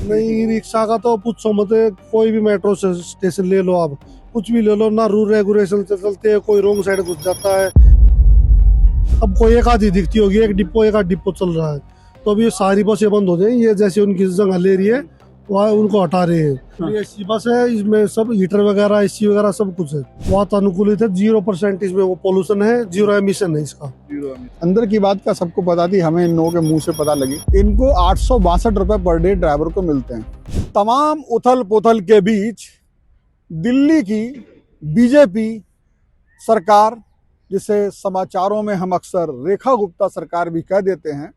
नहीं, रिक्शा का तो पूछो मत। कोई भी मेट्रो स्टेशन ले लो आप, कुछ भी ले लो ना, रूल रेगुलेशन से चलते हैं, कोई रोंग साइड घुस जाता है। अब कोई एक आधी दिखती होगी, एक आध डिपो चल रहा है, तो अभी ये सारी बसें बंद हो जाएंगी। ये जैसे उनकी जगह ले रही है वहाँ उनको हटा रहे हैं। हाँ। ये एसी बस है, इसमें सब हीटर वगैरह, एसी वगैरह सब कुछ है। वातानुकूलित है, 0% इसमें वो पोल्यूशन है, 0 एमिशन है इसका। अंदर की बात का सबको पता थी, हमें इन लोगों के मुंह से पता लगी। इनको 862 रुपए पर डे ड्राइवर को मिलते हैं। तमाम उथल पुथल के बीच दिल्ली की बीजेपी सरकार, जिसे समाचारों में हम अक्सर रेखा गुप्ता सरकार भी कह देते हैं,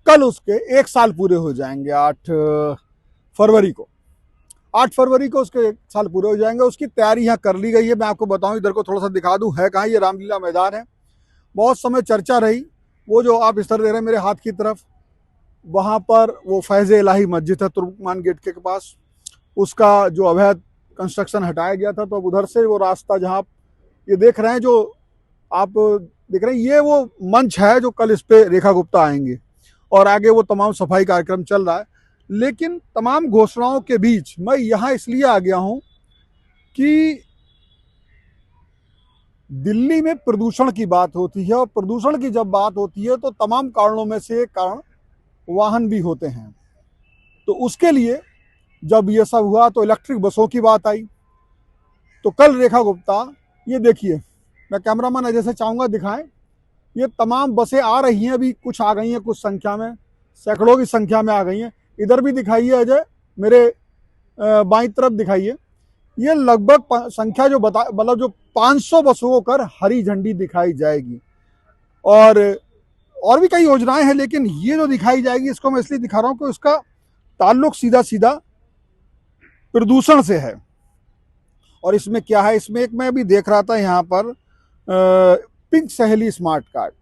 कल उसके 1 साल पूरे हो जाएंगे। 8 फरवरी को 8 फरवरी को उसके 1 साल पूरे हो जाएंगे। उसकी तैयारी यहाँ कर ली गई है। मैं आपको बताऊं, इधर को थोड़ा सा दिखा दूं, है कहाँ, ये रामलीला मैदान है। बहुत समय चर्चा रही, वो जो आप इस तरह दे रहे हैं मेरे हाथ की तरफ, वहाँ पर वो फैज़ इलाही मस्जिद है तुर्कमान गेट के पास, उसका जो अवैध कंस्ट्रक्शन हटाया गया था। तो अब उधर से वो रास्ता जहाँ आप ये देख रहे हैं, जो आप देख रहे हैं, ये वो मंच है जो कल इस पे रेखा गुप्ता आएंगे और आगे वो तमाम सफाई कार्यक्रम चल रहा है। लेकिन तमाम घोषणाओं के बीच मैं यहाँ इसलिए आ गया हूँ कि दिल्ली में प्रदूषण की बात होती है, और प्रदूषण की जब बात होती है तो तमाम कारणों में से एक कारण वाहन भी होते हैं। तो उसके लिए जब ये सब हुआ तो इलेक्ट्रिक बसों की बात आई। तो कल रेखा गुप्ता, ये देखिए, मैं कैमरामैन अजय से चाहूँगा दिखाएं, ये तमाम बसें आ रही हैं। अभी कुछ आ गई हैं, कुछ संख्या में, सैकड़ों की संख्या में आ गई हैं। इधर भी दिखाइए अजय, मेरे बाईं तरफ दिखाइए। ये लगभग संख्या जो बता, मतलब जो 500 बसों को कर हरी झंडी दिखाई जाएगी। और भी कई योजनाएं हैं, लेकिन ये जो दिखाई जाएगी इसको मैं इसलिए दिखा रहा हूं कि उसका ताल्लुक सीधा सीधा प्रदूषण से है। और इसमें क्या है, इसमें एक मैं अभी देख रहा था यहाँ पर पिंक सहेली स्मार्ट कार्ड,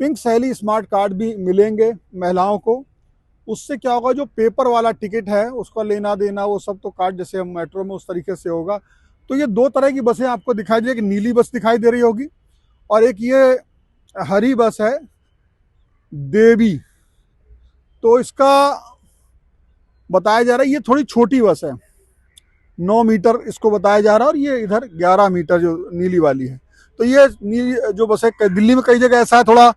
पिंक सहेली स्मार्ट कार्ड भी मिलेंगे महिलाओं को। उससे क्या होगा, जो पेपर वाला टिकट है उसका लेना देना वो सब तो कार्ड जैसे हम मेट्रो में उस तरीके से होगा। तो ये 2 तरह की बसें आपको दिखाई दे, एक नीली बस दिखाई दे रही होगी और एक ये हरी बस है देवी। तो इसका बताया जा रहा है ये थोड़ी छोटी बस है, 9 मीटर इसको बताया जा रहा है, और ये इधर 11 मीटर जो नीली वाली है। तो ये नीली जो बस है, दिल्ली में कई जगह ऐसा है, थोड़ा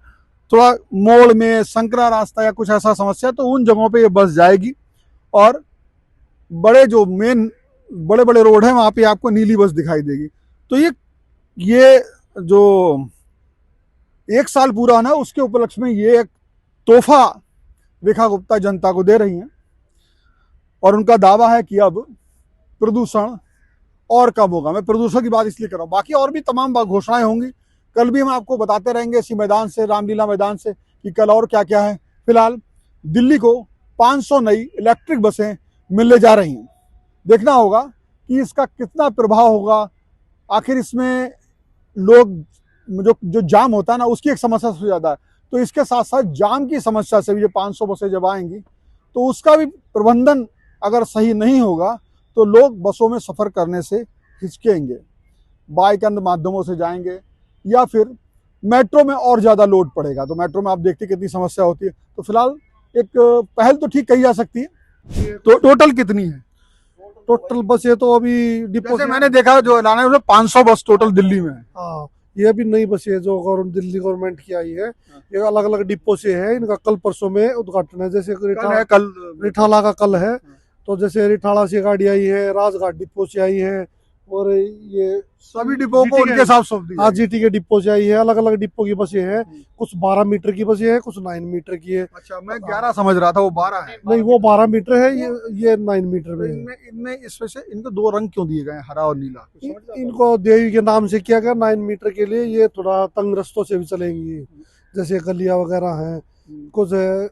थोड़ा मोड़ में संकरा रास्ता या कुछ ऐसा समस्या, तो उन जगहों पे ये बस जाएगी। और बड़े जो मेन बड़े बड़े रोड है वहां पे आपको नीली बस दिखाई देगी। तो ये जो 1 साल पूरा ना, उसके उपलक्ष्य में ये एक तोहफा रेखा गुप्ता जनता को दे रही हैं। और उनका दावा है कि अब प्रदूषण और कम होगा। मैं प्रदूषण की बात इसलिए कर रहा हूँ, बाकी और भी तमाम घोषणाएं होंगी। कल भी हम आपको बताते रहेंगे इसी मैदान से, रामलीला मैदान से, कि कल और क्या क्या है। फिलहाल दिल्ली को 500 नई इलेक्ट्रिक बसें मिलने जा रही हैं। देखना होगा कि इसका कितना प्रभाव होगा। आखिर इसमें लोग जो जाम होता है ना, उसकी एक समस्या सबसे ज्यादा है। तो इसके साथ साथ जाम की समस्या से भी ये 500 बसें जब आएंगी तो उसका भी प्रबंधन अगर सही नहीं होगा तो लोग बसों में सफर करने से हिचकेंगे, बाइक अन्य माध्यमों से जाएंगे, या फिर मेट्रो में और ज्यादा लोड पड़ेगा। तो मेट्रो में आप देखते कितनी समस्या होती है। तो फिलहाल एक पहल तो ठीक कही जा सकती है। तो टोटल कितनी है? टोटल बस ये तो अभी डिपो जैसे मैंने देखा जो ऐलान है उसमें 500 बस टोटल दिल्ली में है। हाँ, ये भी नई बसें है जो दिल्ली गवर्नमेंट की आई है। ये अलग अलग डिपो से है, इनका कल परसों में उद्घाटन है। जैसे कल रिठाला का कल है। तो जैसे रिठाला से गाड़ी आई है, राजघाट डिपो से आई है, और ये सभी डिपो को उनके हिसाब सौंप दी। हाँ, जीटी के डिपो से आई है। अलग अलग डिपो की बसें हैं, कुछ 12 मीटर की बसें हैं, कुछ 9 मीटर की है। अच्छा, मैं 11 समझ रहा था, वो 12 है। नहीं, वो 12 मीटर है, ये 9 मीटर में है। इनमें इसमें से इनको 2 रंग क्यों दिए गए, हरा और नीला? इनको देवी के नाम से किया गया 9 मीटर के लिए। ये थोड़ा तंग रस्तों से भी चलेंगी, जैसे गलियां वगैरह हैं, कुछ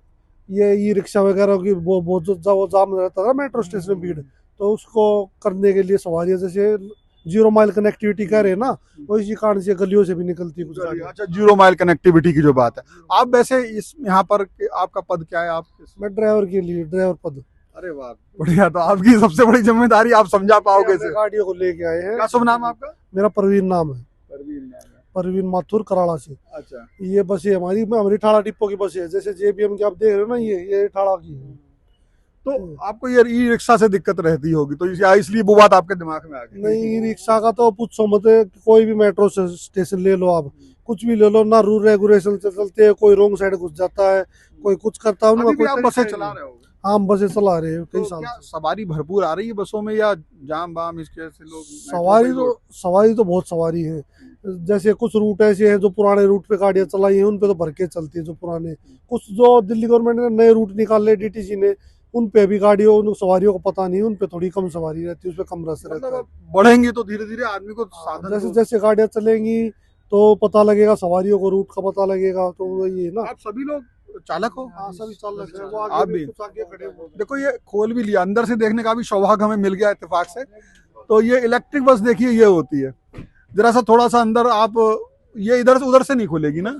ये ई रिक्शा वगैरह की बहुत वो जाम रहता था मेट्रो स्टेशन में, भीड़, तो उसको करने के लिए सवारियां जैसे 0 माइल कनेक्टिविटी कह रहे हैं ना, वो इसी कारण से गलियों से भी निकलती है कुछ गाड़ी। अच्छा, 0 माइल कनेक्टिविटी की जो बात है। आप वैसे इस यहाँ पर आपका पद क्या है? आप? मैं ड्राइवर के लिए, ड्राइवर पद। अरे वाह, बढ़िया। तो आपकी सबसे बड़ी जिम्मेदारी आप समझा पाओगे। गाड़ियों को लेके आए हैं। क्या शुभ नाम आपका? मेरा परवीन नाम है, परवीन नाम है। परवीन माथुर, कराड़ा से। अच्छा, ये बस हमारी रिठाड़ा डिपो की बस है। जैसे जेबीएम की आप देख रहे हो ना, ये रिठाड़ा की है। तो आपको ये ई रिक्शा से दिक्कत रहती होगी, तो इसलिए वो बात आपके दिमाग में आ गई। नहीं, ई रिक्शा का तो पूछो मत, कोई भी मेट्रो स्टेशन ले लो आप, कुछ भी ले लो ना, रूल रेगुलेशन से चलते हैं, कोई रोंग साइड घुस जाता है, कोई कुछ करता है, उनका अभी भी कोई आप तरीका बसें ही चला नहीं। रहे हो? हाँ, हम बसें चला रहे हैं कई तो साल क्या से। सवारी भरपूर आ रही है बसों में, या जाम बाम इसके से लोग सवारी तो बहुत सवारी है। जैसे कुछ रूट ऐसे हैं जो पुराने रूट पे गाड़ियां चलाई हैं, उन पे तो भर के चलती है जो पुराने। कुछ जो दिल्ली गवर्नमेंट ने नए रूट निकाले डीटीसी ने, उन पे भी गाड़ियों उन सवारियों को पता नहीं, उन पे थोड़ी कम सवारी रहती है, उस पे कम रस रहता मतलब है। अब बढ़ेंगे तो धीरे धीरे आदमी को साधन जैसे तो- जैसे गाड़ियां चलेंगी तो पता लगेगा, सवारियों को रूट का पता लगेगा, तो वही है ना। आप सभी लोग चालक हो? हाँ, सभी चालक हैं, वो आप आगे भी? कुछ आगे खड़े हैं। देखो ये खोल भी लिया, अंदर से देखने का भी सौभाग्य हमें मिल गया इत्तेफाक से। तो ये इलेक्ट्रिक बस देखिए ये होती है, जरा सा थोड़ा सा अंदर आप, ये इधर से उधर से नहीं खुलेगी ना?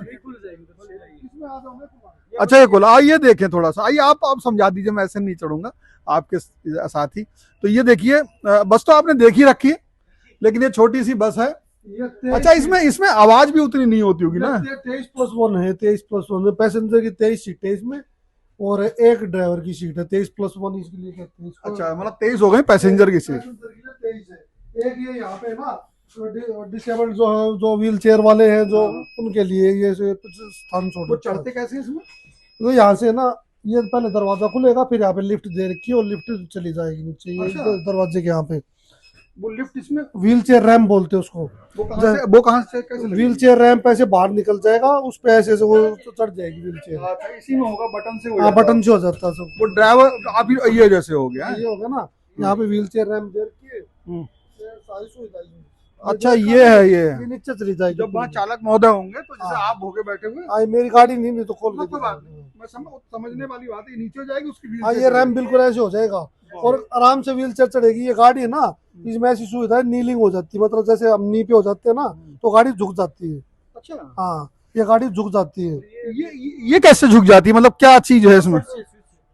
अच्छा ये खोला, आइए देखें थोड़ा सा, आइए आप समझा दीजिए, मैं ऐसे नहीं चढ़ूंगा आपके साथ ही। तो ये देखिए बस तो आपने देख ही रखी है, लेकिन ये छोटी सी बस है। अच्छा इसमें आवाज भी उतनी नहीं होती होगी ना? 23+1 है, 23+1 है, पैसेंजर की 23 सीटें इसमें, और एक ड्राइवर की सीट है, 23+1 इसके लिए कहते हैं इसको। अच्छा मतलब 23 हो गए पैसेंजर की सीट। पैसेंजर की 23 है। एक ये यहाँ पे ना डिसेबल्ड जो है, जो व्हील चेयर वाले हैं, जो उनके लिए ये कुछ स्थान छोड़ वो रखा है। चढ़ते कैसे इसमें? तो यहाँ से ना, ये पहले दरवाजा खुलेगा, फिर यहाँ पे लिफ्ट दे रखी है और लिफ्ट चली जाएगी नीचे, ये अच्छा। दरवाजे के यहाँ पे वो लिफ्ट इसमें व्हील चेयर रैम्प बोलते हैं उसको। वो कहाँ से कैसे लगेगी? व्हील चेयर रैंप ऐसे बाहर निकल जाएगा, उस पे ऐसे से वो चढ़ जाएगी व्हील चेयर। अच्छा, इसी में होगा, बटन से हो हाँ, जाता बटन से हो जाता है सब। वो ड्राइवर आप ये जैसे हो गया है? ये होगा ना, यहाँ पे व्हील चेयर रैंप दे रखी है, सारी सुविधा है। अच्छा ये है ये ये नीचे चली जाएगी। जब वहाँ चालक महोदय होंगे तो जैसे हाँ। आप होके बैठे हुए, हाँ, मेरी गाड़ी नहीं तो खोल हाँ, के कोई बात दिखा नहीं, मैं समझने वाली बात है, नीचे हो जाएगी उसकी व्हील हाँ, चेयर ये चलेगी। रैंप बिल्कुल ऐसे हो जाएगा और आराम से व्हील चेयर चढ़ेगी। ये गाड़ी है ना, इसमें ऐसी सुविधा है, नीलिंग हो जाती है, मतलब जैसे हम नी पे हो जाते हैं ना, तो गाड़ी झुक जाती है। अच्छा हाँ, ये गाड़ी झुक जाती है। ये कैसे झुक जाती है, मतलब क्या चीज है इसमें?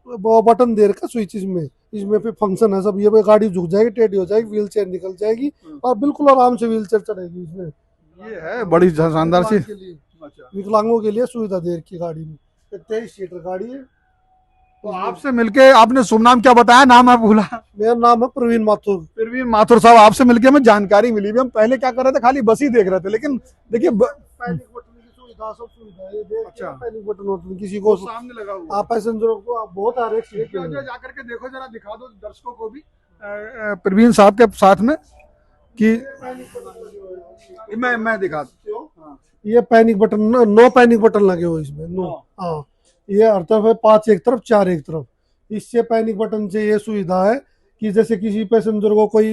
वो बटन दे रखा स्विच इसमें फिर फंक्शन है सब, ये गाड़ी झुक जाएगी, टेढ़ी हो जाएगी, व्हील चेयर निकल जाएगी और बिल्कुल आराम से व्हील चेयर चढ़ेगी इसमें। ये है बड़ी शानदार सी। विकलांगों के लिए सुविधा दे रखी गाड़ी में। 23 सीटर गाड़ी है। तो आपसे मिलके, आपने शुभ नाम क्या बताया? नाम आप भूला। मेरा नाम है प्रवीण माथुर। प्रवीण माथुर साहब, आपसे मिलके हमें जानकारी मिली। हम पहले क्या कर रहे थे, खाली बस ही देख रहे थे, लेकिन देखिए पैनिक बटन की सुविधा, सब सुविधा है, ये देख के अच्छा। पैनिक बटन किसी को सामने लगा हुआ आप पैसेंजरों को बहुत आ रहे सीट पे जा करके देखो, जरा दिखा दो दर्शकों को भी प्रवीण साहब के साथ में कि मैं दिखा दूं। ये panic button, no panic button लगे हुए इसमें, नो। हाँ, ये हर तरफ है, 5 एक तरफ, 4 एक तरफ। इससे पैनिक बटन से ये सुविधा है कि जैसे किसी पैसेंजर को कोई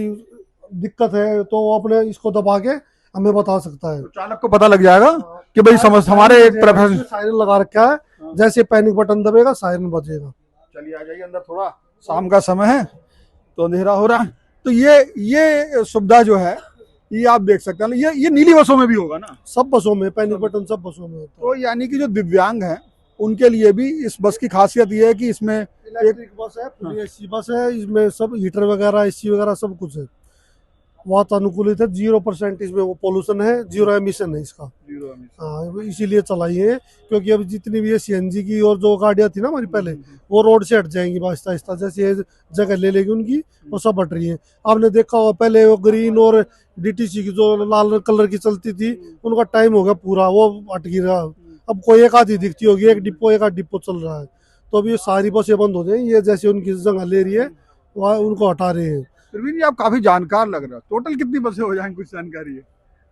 दिक्कत है तो वो अपने इसको दबा के हमें बता सकता है। तो चालक को पता लग जाएगा कि भाई समझ हमारे एक तरफ है। सायरन लगा रखा है, जैसे पैनिक बटन दबेगा सायरन बजेगा। चलिए आ जाइए अंदर, थोड़ा शाम का समय है तो अंधेरा हो रहा है। तो ये सुविधा जो है ये आप देख सकते हैं, ये नीली बसों में भी होगा ना? सब बसों में पैनिक बटन, सब बसों में होता तो यानी कि जो दिव्यांग हैं उनके लिए भी इस बस की खासियत ये है कि इसमें है। इलेक्ट्रिक बस है, पूरी एसी बस है, इसमें सब हीटर वगैरह, एसी वगैरह सब कुछ है। वातानुकूलित है, 0% इसमें वो पोल्यूशन है, 0 एमिशन है इसका। हाँ, इसीलिए चलाई है, क्योंकि अब जितनी भी ये सीएनजी की और जो गाड़ियां थी ना हमारी पहले, वो रोड से हट जाएंगी आहिस्ता आहिस्ता, जैसे ये जगह ले लेगी उनकी, वो सब हट रही है। आपने देखा होगा पहले वो ग्रीन और डीटीसी की जो लाल कलर की चलती थी, उनका टाइम हो गया पूरा, वो हट गिरा। अब कोई एक आधी दिखती होगी, एक आध डिपो चल रहा है। तो अभी ये सारी बसें बंद हो जाएंगी, ये जैसे उनकी जगह ले रही है वह उनको हटा रहे हैं। प्रवीण जी आप काफी जानकार लग रहे हो, टोटल कितनी बसें हो जाएंगी, कुछ जानकारी है?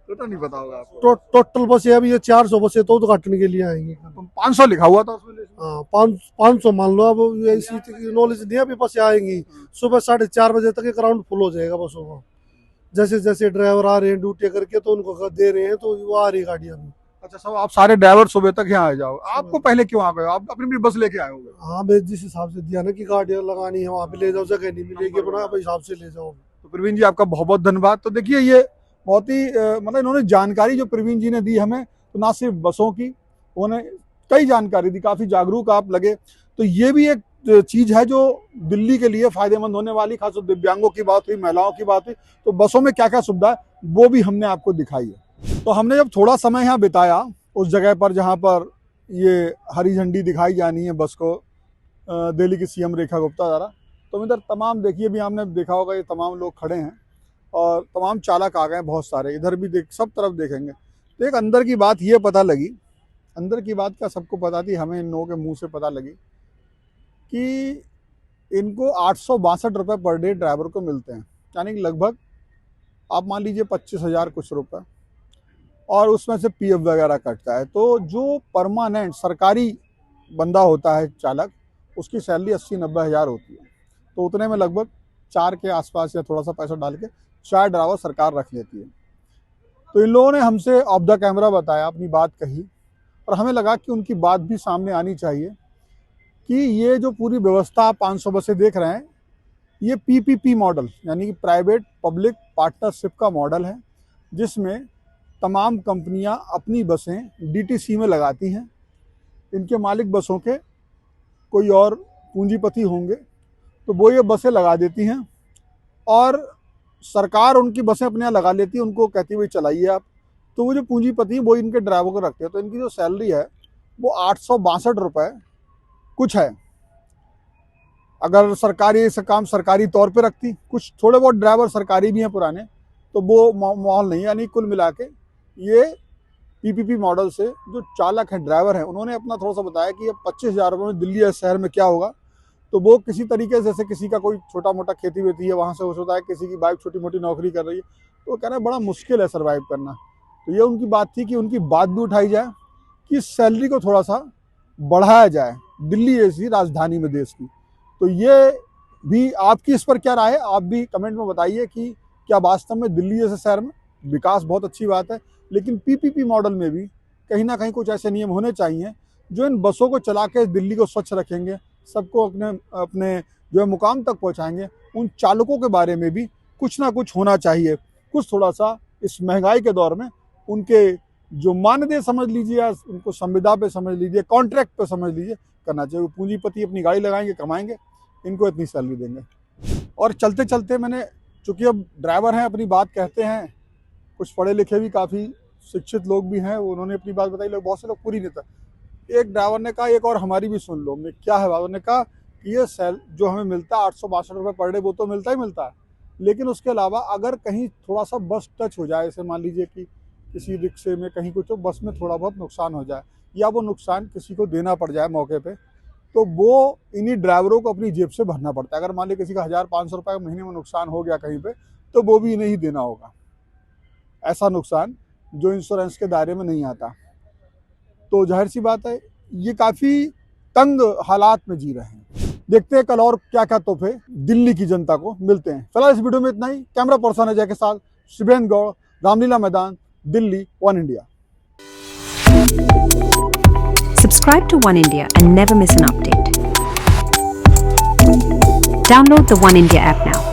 टोटल नहीं पता होगा आपको। टोटल बसें अभी ये 400 बसें तो उद्घाटन के लिए आएंगी। तो 500 लिखा हुआ था उसमें। हाँ, 500 मान लो। अब ये इसी नॉलेज नहीं है, अभी बसें आएंगी सुबह 4:30 बजे तक एक राउंड फुल हो जाएगा बसों का। जैसे जैसे ड्राइवर आ रहे हैं ड्यूटी करके तो उनको दे रहे हैं, तो वो आ रही गाड़ियाँ भी। अच्छा सब आप सारे ड्राइवर सुबह तक यहाँ आ जाओ। आपको पहले क्यों आ गए? आप अपनी बस लेके आए होंगे। हाँ, मैं जिस हिसाब से दिया ना कि गाड़ियाँ लगानी है वहाँ पे ले जाओ, जगह नहीं मिलेगी, अपना हिसाब से ले जाओ। तो प्रवीण जी आपका बहुत बहुत धन्यवाद। तो देखिए ये बहुत ही मतलब इन्होंने जानकारी जो प्रवीण जी ने दी हमें, तो ना सिर्फ बसों की, उन्होंने कई जानकारी दी, काफी जागरूक आप लगे। तो ये भी एक चीज है जो दिल्ली के लिए फायदेमंद होने वाली, खासकर दिव्यांगों की बात हुई, महिलाओं की बात हुई, तो बसों में क्या क्या सुविधा है वो भी हमने आपको दिखाई है। तो हमने जब थोड़ा समय यहाँ बिताया उस जगह पर जहाँ पर ये हरी झंडी दिखाई जानी है बस को दिल्ली की सीएम रेखा गुप्ता द्वारा। तो इधर तमाम देखिए, भी आपने देखा होगा, ये तमाम लोग खड़े हैं और तमाम चालक आ गए हैं बहुत सारे। इधर भी देख, सब तरफ देखेंगे तो एक अंदर की बात ये पता लगी, अंदर की बात क्या सबको पता थी, हमें इन लोगों के मुंह से पता लगी कि इनको 862 रुपये पर डे ड्राइवर को मिलते हैं, यानी कि लगभग आप मान लीजिए 25,000 कुछ रुपये, और उसमें से पीएफ वगैरह कटता है। तो जो परमानेंट सरकारी बंदा होता है चालक, उसकी सैलरी 80-90 हज़ार होती है। तो उतने में लगभग 4 के आसपास या थोड़ा सा पैसा डाल के 4 ड्राइवर सरकार रख लेती है। तो इन लोगों ने हमसे ऑफ द कैमरा बताया, अपनी बात कही, और हमें लगा कि उनकी बात भी सामने आनी चाहिए कि ये जो पूरी व्यवस्था 500 बसें देख रहे हैं, ये पीपीपी मॉडल यानी कि प्राइवेट पब्लिक पार्टनरशिप का मॉडल है, जिसमें तमाम कंपनियां अपनी बसें डीटीसी में लगाती हैं। इनके मालिक बसों के कोई और पूंजीपति होंगे, तो वो ये बसें लगा देती हैं और सरकार उनकी बसें अपने यहाँ लगा लेती है, उनको कहती हुई चलाइए आप। तो वो जो पूंजीपति वो इनके ड्राइवर को रखते हैं। तो इनकी जो सैलरी है वो 862 रुपये कुछ है। अगर सरकारी ऐसा काम सरकारी तौर पे रखती, कुछ थोड़े बहुत ड्राइवर सरकारी भी हैं पुराने, तो वो माहौल नहीं है। यानी कुल मिला के ये पीपीपी मॉडल से जो चालक हैं, ड्राइवर हैं, उन्होंने अपना थोड़ा सा बताया कि ये 25,000 रुपये में दिल्ली शहर में क्या होगा। तो वो किसी तरीके से, जैसे किसी का कोई छोटा मोटा खेती वेती है, वहाँ से हो सकता है किसी की वाइफ छोटी मोटी नौकरी कर रही है, तो वो कह रहे हैं बड़ा मुश्किल है सर्वाइव करना। तो ये उनकी बात थी कि उनकी बात भी उठाई जाए कि सैलरी को थोड़ा सा बढ़ाया जाए दिल्ली जैसी राजधानी में देश की। तो ये भी आपकी इस पर क्या राय है, आप भी कमेंट में बताइए कि क्या वास्तव में दिल्ली जैसे शहर में विकास बहुत अच्छी बात है, लेकिन पीपीपी मॉडल में भी कहीं ना कहीं कुछ ऐसे नियम होने चाहिए जो इन बसों को चला के दिल्ली को स्वच्छ रखेंगे, सबको अपने अपने जो है मुकाम तक पहुंचाएंगे। उन चालकों के बारे में भी कुछ ना कुछ होना चाहिए, कुछ थोड़ा सा इस महंगाई के दौर में उनके जो मानदेय समझ लीजिए, या उनको संविदा पे समझ लीजिए, कॉन्ट्रैक्ट पे समझ लीजिए, करना चाहिए। पूंजीपति अपनी गाड़ी लगाएंगे, कमाएंगे, इनको इतनी सैलरी देंगे। और चलते चलते मैंने, चूँकि अब ड्राइवर हैं अपनी बात कहते हैं, कुछ पढ़े लिखे भी काफ़ी शिक्षित लोग भी हैं, उन्होंने अपनी बात बताई, लोग बहुत से लोग पूरी नहीं था। एक ड्राइवर ने कहा, एक और हमारी भी सुन लो, क्या है बात, उन्होंने कहा कि ये जो हमें मिलता है 862 रुपये पर डे, वो तो मिलता ही मिलता है, लेकिन उसके अलावा अगर कहीं थोड़ा सा बस टच हो जाए, जैसे मान लीजिए कि किसी रिक्शे में कहीं कुछ, तो बस में थोड़ा बहुत नुकसान हो जाए, या वो नुकसान किसी को देना पड़ जाए मौके पे, तो वो इन्हीं ड्राइवरों को अपनी जेब से भरना पड़ता है। अगर मान लीजिए किसी का 1,500 रुपये महीने में नुकसान हो गया कहीं पे, तो वो भी इन्हें ही देना होगा, ऐसा नुकसान जो इंश्योरेंस के दायरे में नहीं आता। तो जाहिर सी बात है ये काफ़ी तंग हालात में जी रहे हैं। देखते हैं कल और क्या क्या तोहफे दिल्ली की जनता को मिलते हैं। फिलहाल इस वीडियो में इतना ही। कैमरा पर्सन अजय के साथ शिवेंद्र गौड़, रामलीला मैदान, Delhi, one India. Subscribe to One India and never miss an update. Download the One India app now.